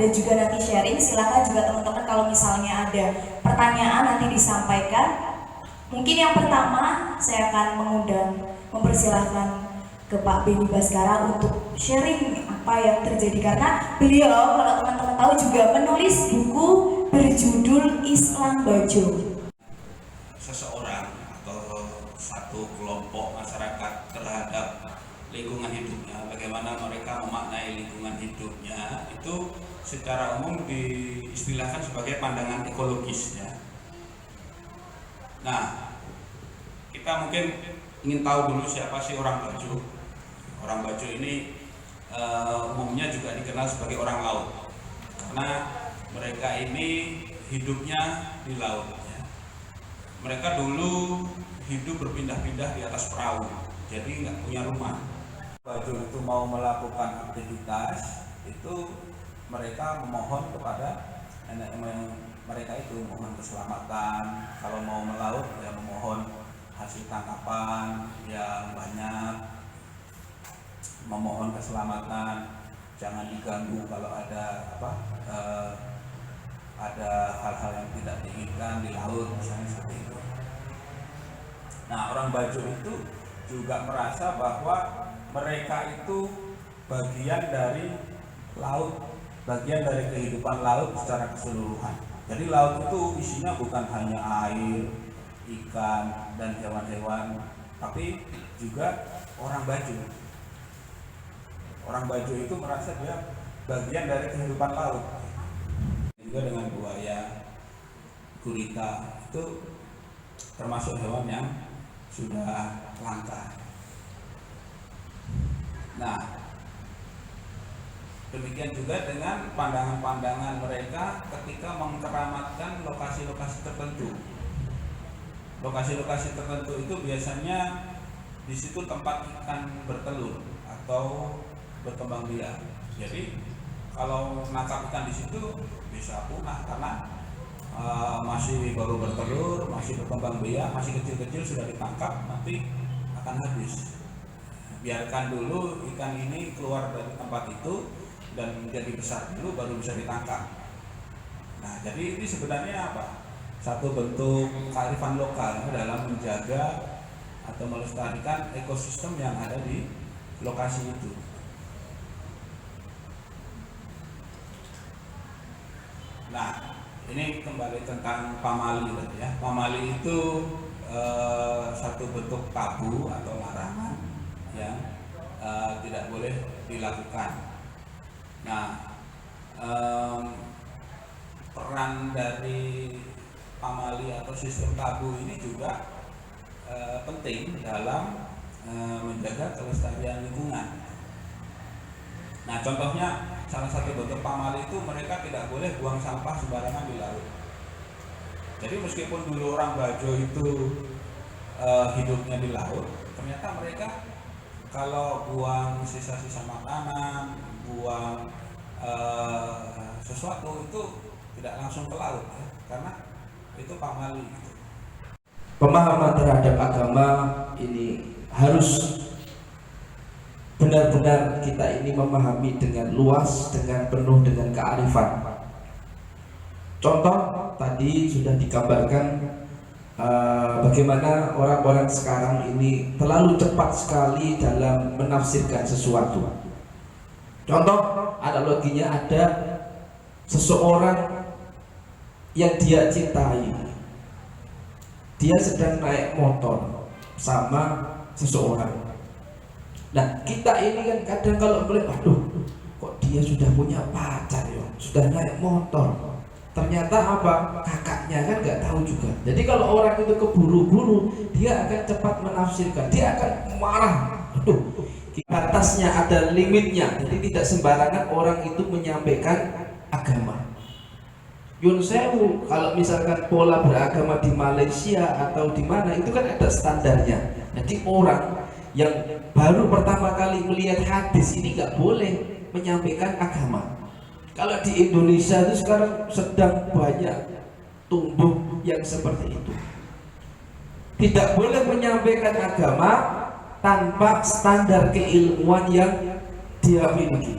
dan juga nanti sharing. Silakan juga teman-teman kalau misalnya ada pertanyaan nanti disampaikan. Mungkin yang pertama saya akan mempersilahkan ke Pak Benny Baskara untuk sharing apa yang terjadi, karena beliau kalau teman-teman tahu juga menulis buku berjudul Islam Bajo. Seseorang atau satu kelompok masyarakat terhadap lingkungan hidupnya, bagaimana mereka memaknai lingkungan hidupnya, itu secara umum diistilahkan sebagai pandangan ekologis ya. Nah, kita mungkin ingin tahu dulu siapa sih orang Bajo. Orang Bajo ini umumnya juga dikenal sebagai orang laut, karena mereka ini hidupnya di laut ya. Mereka dulu hidup berpindah-pindah di atas perahu, jadi nggak punya rumah. Bajo itu mau melakukan aktivitas, itu mereka memohon kepada nenek moyang mereka, itu mohon keselamatan. Kalau mau melaut ya memohon hasil tangkapan yang banyak, memohon keselamatan, jangan diganggu kalau ada ada hal-hal yang tidak diinginkan di laut, misalnya seperti itu. Nah, orang Bajo itu juga merasa bahwa mereka itu bagian dari laut, bagian dari kehidupan laut secara keseluruhan. Jadi laut itu isinya bukan hanya air, ikan, dan hewan-hewan, tapi juga orang Bajo. Orang Bajo itu merasa dia bagian dari kehidupan laut. Juga dengan buaya, gurita, itu termasuk hewan yang sudah langka. Nah, demikian juga dengan pandangan-pandangan mereka ketika mengkeramatkan lokasi-lokasi tertentu. Lokasi-lokasi tertentu itu biasanya di situ tempat ikan bertelur atau berkembang biak. Jadi kalau nangkap ikan di situ bisa punah karena masih baru bertelur, masih berkembang biak, masih kecil-kecil sudah ditangkap, nanti akan habis. Biarkan dulu ikan ini keluar dari tempat itu dan menjadi besar dulu baru bisa ditangkap. Nah, jadi ini sebenarnya apa? Satu bentuk kearifan lokal dalam menjaga atau melestarikan ekosistem yang ada di lokasi itu. Nah, ini kembali tentang pamali ya. Pamali itu satu bentuk tabu atau larangan yang tidak boleh dilakukan. Nah, peran dari pamali atau sistem tabu ini juga penting dalam menjaga kelestarian lingkungan. Nah, contohnya salah satu bentuk pamali itu mereka tidak boleh buang sampah sembarangan di laut. Jadi meskipun dulu orang Bajo itu hidupnya di laut, ternyata mereka kalau buang sisa-sisa makanan, buang sesuatu itu tidak langsung ke laut ya, karena itu pamali. Pemahaman terhadap agama ini harus benar-benar kita ini memahami dengan luas, dengan penuh dengan kearifan. Contoh tadi sudah digambarkan bagaimana orang-orang sekarang ini terlalu cepat sekali dalam menafsirkan sesuatu. Contoh analoginya, ada seseorang yang dia cintai, dia sedang naik motor sama seseorang. Nah, kita ini kan kadang kalau melihat, aduh, kok dia sudah punya pacar ya, sudah naik motor. Ternyata apa? Kakaknya kan nggak tahu juga. Jadi kalau orang itu keburu-buru, dia akan cepat menafsirkan, dia akan marah. Aduh, batasnya ada limitnya. Jadi tidak sembarangan orang itu menyampaikan agama. Yun sewu, kalau misalkan pola beragama di Malaysia atau di mana itu kan ada standarnya. Jadi orang yang baru pertama kali melihat hadis ini nggak boleh menyampaikan agama. Kalau di Indonesia itu sekarang sedang banyak tumbuh yang seperti itu. Tidak boleh menyampaikan agama tanpa standar keilmuan yang dia miliki.